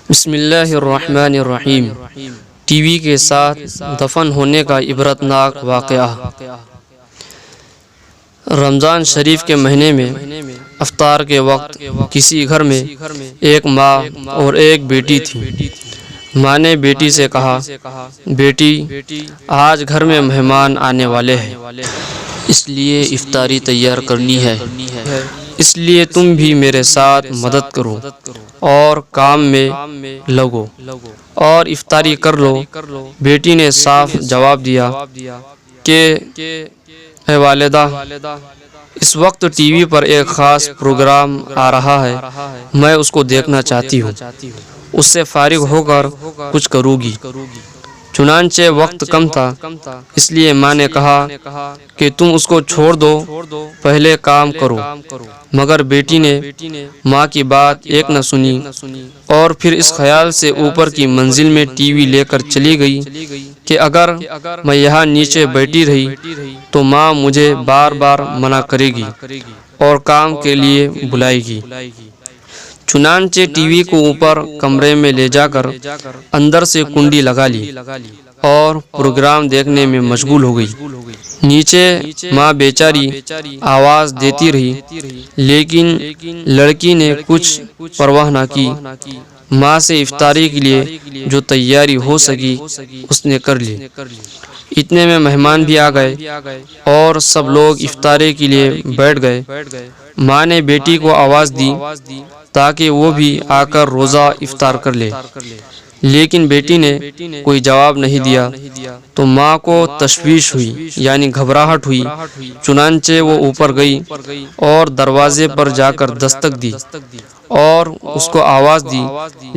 بسم اللہ الرحمن الرحیم۔ ٹی وی کے ساتھ دفن ہونے کا عبرتناک واقعہ۔ رمضان شریف کے مہینے میں افطار کے وقت کسی گھر میں ایک ماں اور ایک بیٹی تھی۔ ماں نے بیٹی سے کہا، بیٹی آج گھر میں مہمان آنے والے ہیں، اس لیے افطاری تیار کرنی ہے، اس لیے تم بھی میرے ساتھ مدد کرو اور کام میں لگو اور افطاری کر لو۔ بیٹی نے صاف جواب دیا کہ اے والدہ، اس وقت ٹی وی پر ایک خاص پروگرام آ رہا ہے، میں اس کو دیکھنا چاہتی ہوں، اس سے فارغ ہو کر کچھ کروں گی۔ چنانچہ وقت کم تھا، اس لیے ماں نے کہا کہ تم اس کو چھوڑ دو، پہلے کام کرو۔ مگر بیٹی نے ماں کی بات ایک نہ سنی اور پھر اس خیال سے اوپر کی منزل میں ٹی وی لے کر چلی گئی کہ اگر میں یہاں نیچے بیٹھی رہی تو ماں مجھے بار بار منع کرے گی اور کام کے لیے بلائے گی۔ چنانچہ ٹی وی کو اوپر کمرے میں لے جا کر اندر سے کنڈی لگا لی اور پروگرام دیکھنے میں مشغول ہو گئی۔ نیچے ماں بیچاری آواز دیتی رہی، لیکن لڑکی نے کچھ پرواہ نہ کی۔ ماں سے افطاری کے لیے جو تیاری ہو سکی اس نے کر لی۔ اتنے میں مہمان بھی آ گئے اور سب لوگ افطاری کے لیے بیٹھ گئے۔ ماں نے بیٹی کو آواز دی تاکہ وہ بھی آ کر روزہ افطار کر لے، لیکن بیٹی نے کوئی جواب نہیں دیا تو ماں کو تشویش ہوئی، یعنی گھبراہٹ ہوئی۔ چنانچہ وہ اوپر گئی اور دروازے پر جا کر دستک دی اور اس کو آواز دی،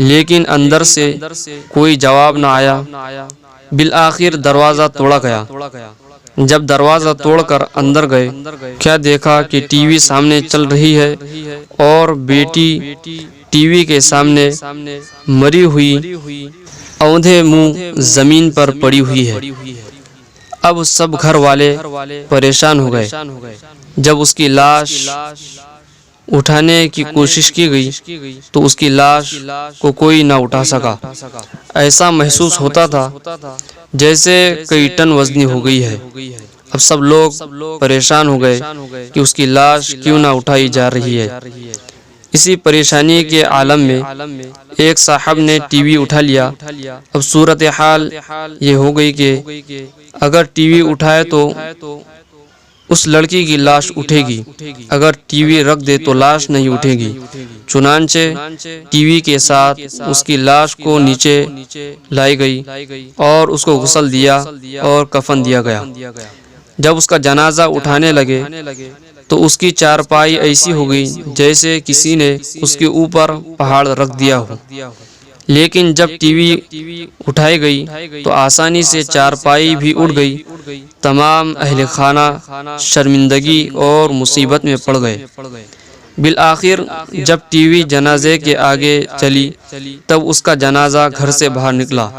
لیکن اندر سے کوئی جواب نہ آیا۔ بالآخر دروازہ توڑا گیا۔ جب دروازہ توڑ کر اندر گئے، کیا دیکھا کہ ٹی وی سامنے چل رہی ہے اور بیٹی ٹی وی کے سامنے مری ہوئی اوندھے منہ زمین پر پڑی ہوئی ہے۔ اب سب گھر والے پریشان ہو گئے۔ جب اس کی لاش اٹھانے کی کوشش کی گئی تو اس کی لاش کو کوئی نہ اٹھا سکا۔ ایسا محسوس ہوتا تھا جیسے کئی ٹن وزنی ہو گئی ہے۔ اب سب لوگ پریشان ہو گئے کہ اس کی لاش کیوں نہ اٹھائی جا رہی ہے۔ اسی پریشانی کے عالم میں ایک صاحب نے ٹی وی اٹھا لیا۔ اب صورتحال یہ ہو گئی کہ اگر ٹی وی اٹھائے تو اس لڑکی کی لاش اٹھے گی، اگر ٹی وی رکھ دے تو لاش نہیں اٹھے گی۔ چنانچہ ٹی وی کے ساتھ اس کی لاش کو نیچے لائی گئی اور اس کو غسل دیا اور کفن دیا گیا۔ جب اس کا جنازہ اٹھانے لگے تو اس کی چارپائی ایسی ہو گئی جیسے کسی نے اس کے اوپر پہاڑ رکھ دیا ہو، لیکن جب ٹی وی اٹھائی گئی تو آسانی سے چارپائی بھی اڑ گئی۔ تمام اہل خانہ شرمندگی اور مصیبت میں پڑ گئے۔ بالآخر جب ٹی وی جنازے کے آگے چلی تب اس کا جنازہ گھر سے باہر نکلا۔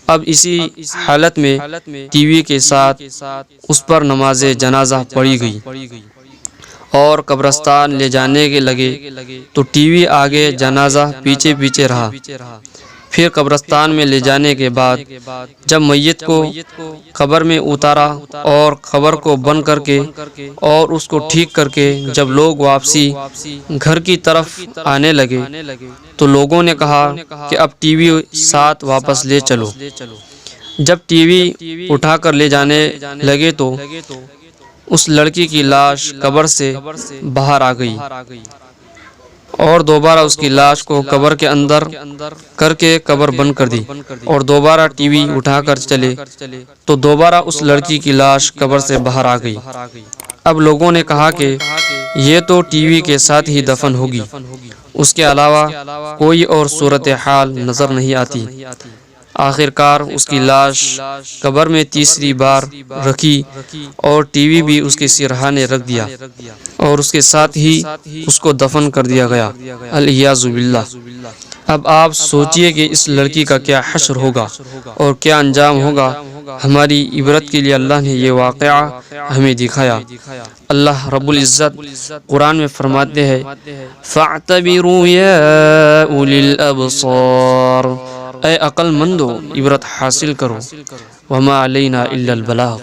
اب اسی حالت میں ٹی وی کے ساتھ اس پر نماز جنازہ پڑھی گئی اور قبرستان لے جانے کے لگے تو ٹی وی آگے، جنازہ پیچھے پیچھے رہا۔ پھر قبرستان میں لے جانے کے بعد جب میت کو قبر میں اتارا اور قبر کو بند کر کے اور اس کو ٹھیک کر کے جب لوگ واپسی گھر کی طرف آنے لگے تو لوگوں نے کہا کہ اب ٹی وی ساتھ واپس لے چلو۔ جب ٹی وی اٹھا کر لے جانے لگے تو اس لڑکی کی لاش قبر سے باہر آ گئی اور دوبارہ اس کی لاش کو قبر کے اندر کر کے قبر بند کر دی اور دوبارہ ٹی وی اٹھا کر چلے تو دوبارہ اس لڑکی کی لاش قبر سے باہر آ گئی۔ اب لوگوں نے کہا کہ یہ تو ٹی وی کے ساتھ ہی دفن ہوگی، اس کے علاوہ کوئی اور صورتحال نظر نہیں آتی۔ آخر کار اس کی لاش قبر میں تیسری بار رکھی اور ٹی وی بھی اس کے سرہانے رکھ دیا اور اس کے ساتھ ہی اس کو دفن کر دیا گیا، العیاذ باللہ۔ اب آپ سوچئے کہ اس لڑکی کا کیا حشر ہوگا اور کیا انجام ہوگا۔ ہماری عبرت کے لیے اللہ نے یہ واقعہ ہمیں دکھایا۔ اللہ رب العزت قرآن میں فرماتے ہیں، فاعتبروا یا اولی الابصار، اے عقل مندو عبرت حاصل کرو، وما علینا الا البلاغ،